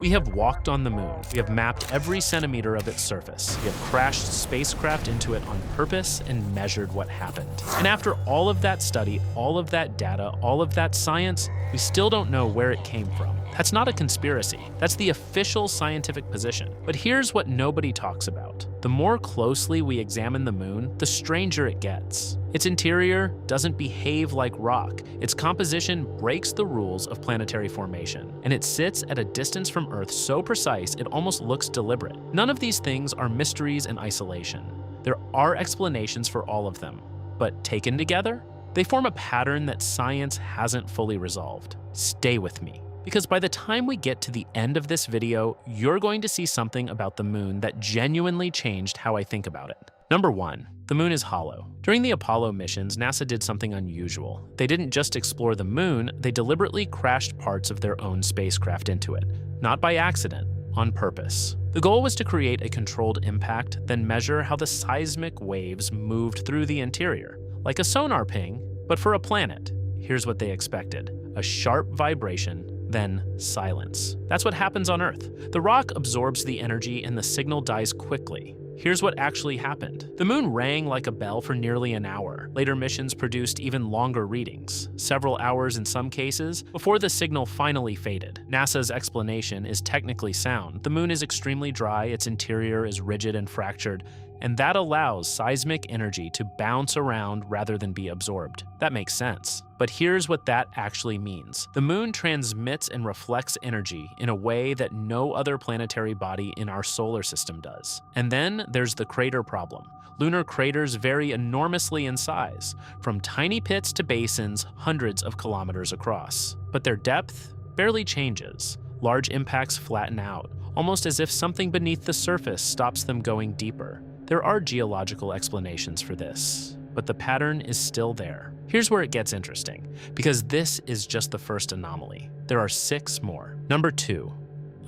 We have walked on the moon. We have mapped every centimeter of its surface. We have crashed spacecraft into it on purpose and measured what happened. And after all of that study, all of that data, all of that science, we still don't know where it came from. That's not a conspiracy. That's the official scientific position. But here's what nobody talks about. The more closely we examine the moon, the stranger it gets. Its interior doesn't behave like rock. Its composition breaks the rules of planetary formation, and it sits at a distance from Earth so precise it almost looks deliberate. None of these things are mysteries in isolation. There are explanations for all of them, but taken together, they form a pattern that science hasn't fully resolved. Stay with me, because by the time we get to the end of this video, you're going to see something about the moon that genuinely changed how I think about it. Number 1, the moon is hollow. During the Apollo missions, NASA did something unusual. They didn't just explore the moon, they deliberately crashed parts of their own spacecraft into it. Not by accident, on purpose. The goal was to create a controlled impact, then measure how the seismic waves moved through the interior. Like a sonar ping, but for a planet. Here's what they expected: a sharp vibration, then silence. That's what happens on Earth. The rock absorbs the energy and the signal dies quickly. Here's what actually happened. The moon rang like a bell for nearly an hour. Later missions produced even longer readings, several hours in some cases, before the signal finally faded. NASA's explanation is technically sound. The moon is extremely dry, its interior is rigid and fractured, and that allows seismic energy to bounce around rather than be absorbed. That makes sense. But here's what that actually means. The moon transmits and reflects energy in a way that no other planetary body in our solar system does. And then there's the crater problem. Lunar craters vary enormously in size, from tiny pits to basins hundreds of kilometers across. But their depth barely changes. Large impacts flatten out, almost as if something beneath the surface stops them going deeper. There are geological explanations for this, but the pattern is still there. Here's where it gets interesting, because this is just the first anomaly. There are 6 more. Number 2,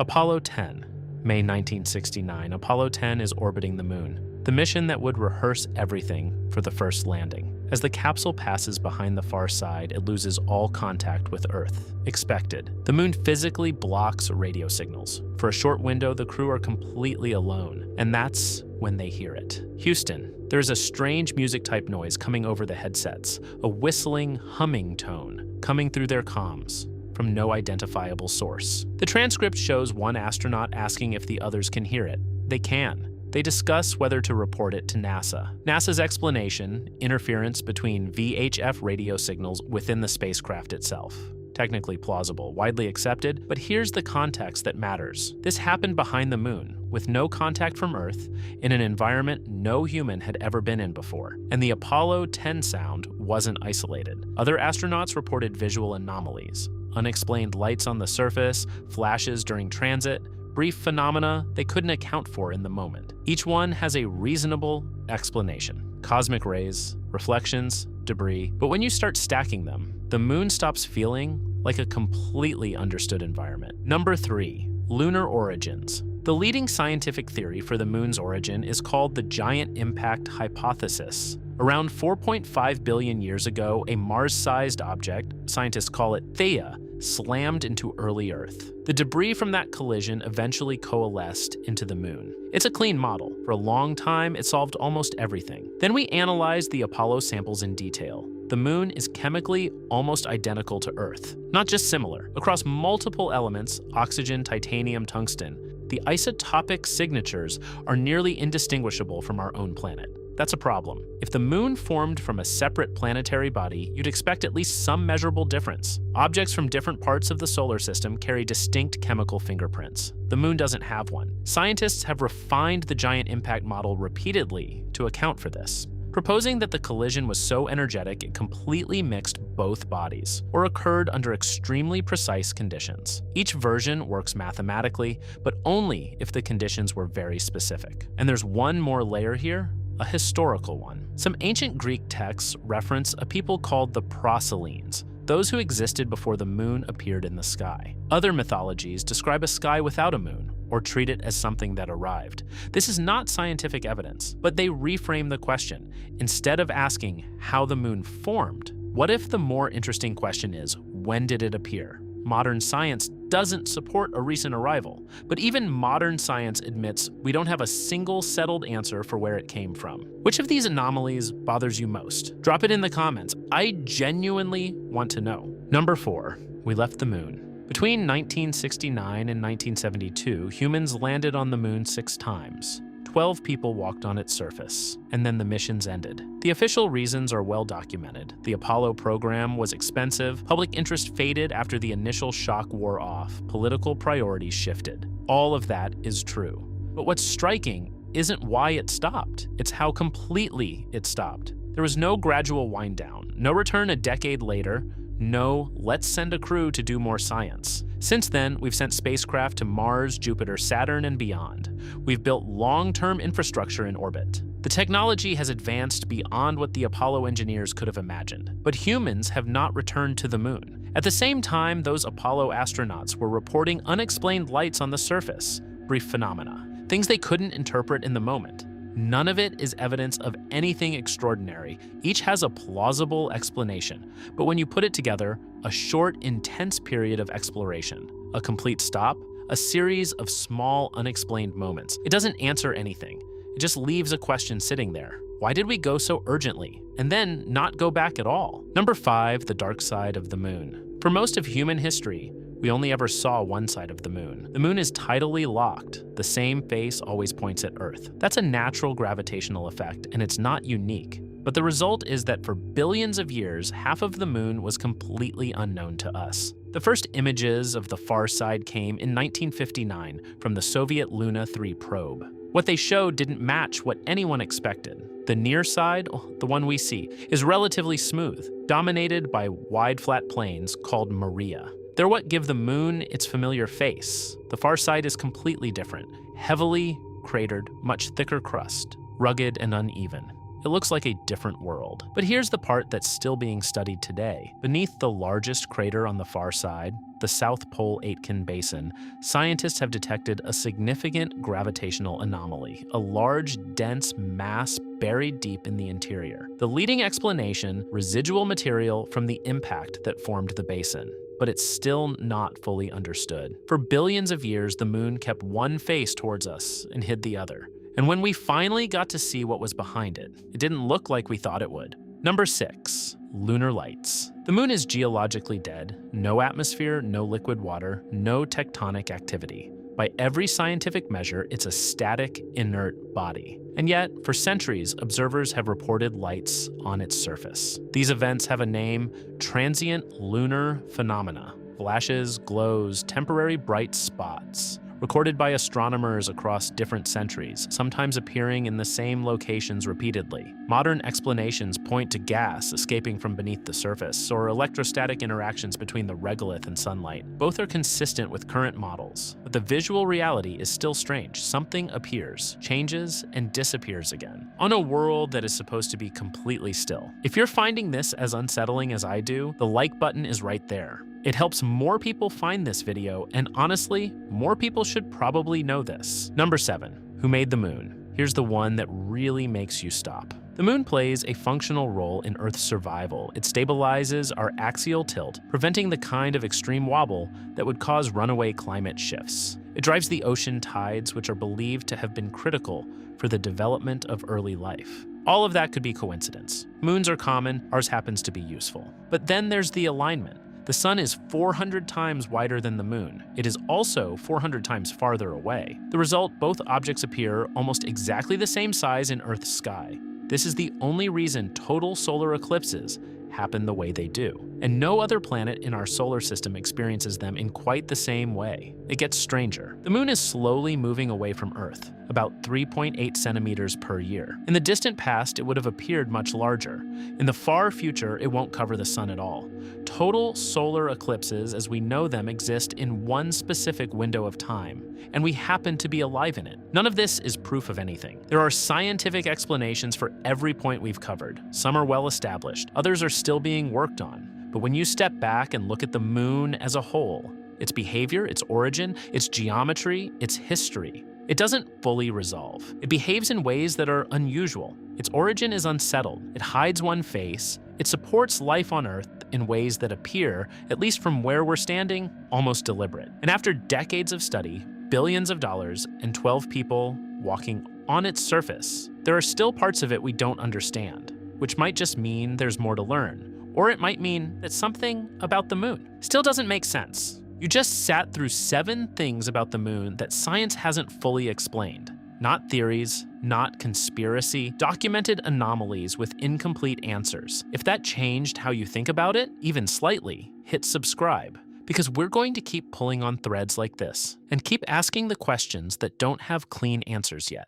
Apollo 10, May 1969. Apollo 10 is orbiting the moon, the mission that would rehearse everything for the first landing. As the capsule passes behind the far side, it loses all contact with Earth. Expected. The moon physically blocks radio signals. For a short window, the crew are completely alone, and that's when they hear it. Houston, there's a strange music-type noise coming over the headsets, a whistling, humming tone coming through their comms from no identifiable source. The transcript shows one astronaut asking if the others can hear it. They can. They discuss whether to report it to NASA. NASA's explanation: interference between VHF radio signals within the spacecraft itself. Technically plausible, widely accepted, but here's the context that matters. This happened behind the moon, with no contact from Earth, in an environment no human had ever been in before. And the Apollo 10 sound wasn't isolated. Other astronauts reported visual anomalies: unexplained lights on the surface, flashes during transit, brief phenomena they couldn't account for in the moment. Each one has a reasonable explanation: cosmic rays, reflections, debris. But when you start stacking them, the moon stops feeling like a completely understood environment. Number 3, Lunar Origins. The leading scientific theory for the moon's origin is called the giant impact hypothesis. Around 4.5 billion years ago, a Mars-sized object, scientists call it Theia, slammed into early Earth. The debris from that collision eventually coalesced into the moon. It's a clean model. For a long time, it solved almost everything. Then we analyzed the Apollo samples in detail. The moon is chemically almost identical to Earth, not just similar. Across multiple elements, oxygen, titanium, tungsten, the isotopic signatures are nearly indistinguishable from our own planet. That's a problem. If the moon formed from a separate planetary body, you'd expect at least some measurable difference. Objects from different parts of the solar system carry distinct chemical fingerprints. The moon doesn't have one. Scientists have refined the giant impact model repeatedly to account for this, proposing that the collision was so energetic it completely mixed both bodies, or occurred under extremely precise conditions. Each version works mathematically, but only if the conditions were very specific. And there's one more layer here: a historical one. Some ancient Greek texts reference a people called the Proselenes, those who existed before the moon appeared in the sky. Other mythologies describe a sky without a moon, or treat it as something that arrived. This is not scientific evidence, but they reframe the question. Instead of asking how the moon formed, what if the more interesting question is, when did it appear? Modern science doesn't support a recent arrival. But even modern science admits we don't have a single settled answer for where it came from. Which of these anomalies bothers you most? Drop it in the comments. I genuinely want to know. Number 4, we left the moon. Between 1969 and 1972, humans landed on the moon 6 times. 12 people walked on its surface, and then the missions ended. The official reasons are well documented. The Apollo program was expensive, public interest faded after the initial shock wore off, political priorities shifted. All of that is true. But what's striking isn't why it stopped, it's how completely it stopped. There was no gradual wind down, no return a decade later, no, let's send a crew to do more science. Since then, we've sent spacecraft to Mars, Jupiter, Saturn, and beyond. We've built long-term infrastructure in orbit. The technology has advanced beyond what the Apollo engineers could have imagined, but humans have not returned to the moon. At the same time, those Apollo astronauts were reporting unexplained lights on the surface, brief phenomena, things they couldn't interpret in the moment. None of it is evidence of anything extraordinary. Each has a plausible explanation. But when you put it together, a short, intense period of exploration, a complete stop, a series of small, unexplained moments. It doesn't answer anything. It just leaves a question sitting there. Why did we go so urgently? And then not go back at all? Number 5, the dark side of the moon. For most of human history, we only ever saw one side of the moon. The moon is tidally locked. The same face always points at Earth. That's a natural gravitational effect, and it's not unique. But the result is that for billions of years, half of the moon was completely unknown to us. The first images of the far side came in 1959 from the Soviet Luna 3 probe. What they showed didn't match what anyone expected. The near side, the one we see, is relatively smooth, dominated by wide flat plains called Maria. They're what give the moon its familiar face. The far side is completely different, heavily cratered, much thicker crust, rugged and uneven. It looks like a different world. But here's the part that's still being studied today. Beneath the largest crater on the far side, the South Pole Aitken Basin, scientists have detected a significant gravitational anomaly, a large, dense mass buried deep in the interior. The leading explanation, residual material from the impact that formed the basin. But it's still not fully understood. For billions of years, the moon kept one face towards us and hid the other. And when we finally got to see what was behind it, it didn't look like we thought it would. Number 6, lunar lights. The moon is geologically dead, no atmosphere, no liquid water, no tectonic activity. By every scientific measure, it's a static, inert body. And yet, for centuries, observers have reported lights on its surface. These events have a name: transient lunar phenomena. Flashes, glows, temporary bright spots. Recorded by astronomers across different centuries, sometimes appearing in the same locations repeatedly. Modern explanations point to gas escaping from beneath the surface, or electrostatic interactions between the regolith and sunlight. Both are consistent with current models, but the visual reality is still strange. Something appears, changes, and disappears again, on a world that is supposed to be completely still. If you're finding this as unsettling as I do, the like button is right there. It helps more people find this video, and honestly, more people should probably know this. Number 7, who made the moon? Here's the one that really makes you stop. The moon plays a functional role in Earth's survival. It stabilizes our axial tilt, preventing the kind of extreme wobble that would cause runaway climate shifts. It drives the ocean tides, which are believed to have been critical for the development of early life. All of that could be coincidence. Moons are common, ours happens to be useful. But then there's the alignment. The sun is 400 times wider than the moon. It is also 400 times farther away. The result, both objects appear almost exactly the same size in Earth's sky. This is the only reason total solar eclipses happen the way they do. And no other planet in our solar system experiences them in quite the same way. It gets stranger. The moon is slowly moving away from Earth, about 3.8 centimeters per year. In the distant past, it would have appeared much larger. In the far future, it won't cover the sun at all. Total solar eclipses, as we know them, exist in one specific window of time, and we happen to be alive in it. None of this is proof of anything. There are scientific explanations for every point we've covered. Some are well established, others are still being worked on. But when you step back and look at the moon as a whole, its behavior, its origin, its geometry, its history, it doesn't fully resolve. It behaves in ways that are unusual. Its origin is unsettled. It hides one face, It supports life on Earth in ways that appear, at least from where we're standing, almost deliberate. And after decades of study, billions of dollars, and 12 people walking on its surface, there are still parts of it we don't understand, which might just mean there's more to learn, or it might mean that something about the moon still doesn't make sense. You just sat through 7 things about the moon that science hasn't fully explained. Not theories, not conspiracy, documented anomalies with incomplete answers. If that changed how you think about it, even slightly, hit subscribe. Because we're going to keep pulling on threads like this and keep asking the questions that don't have clean answers yet.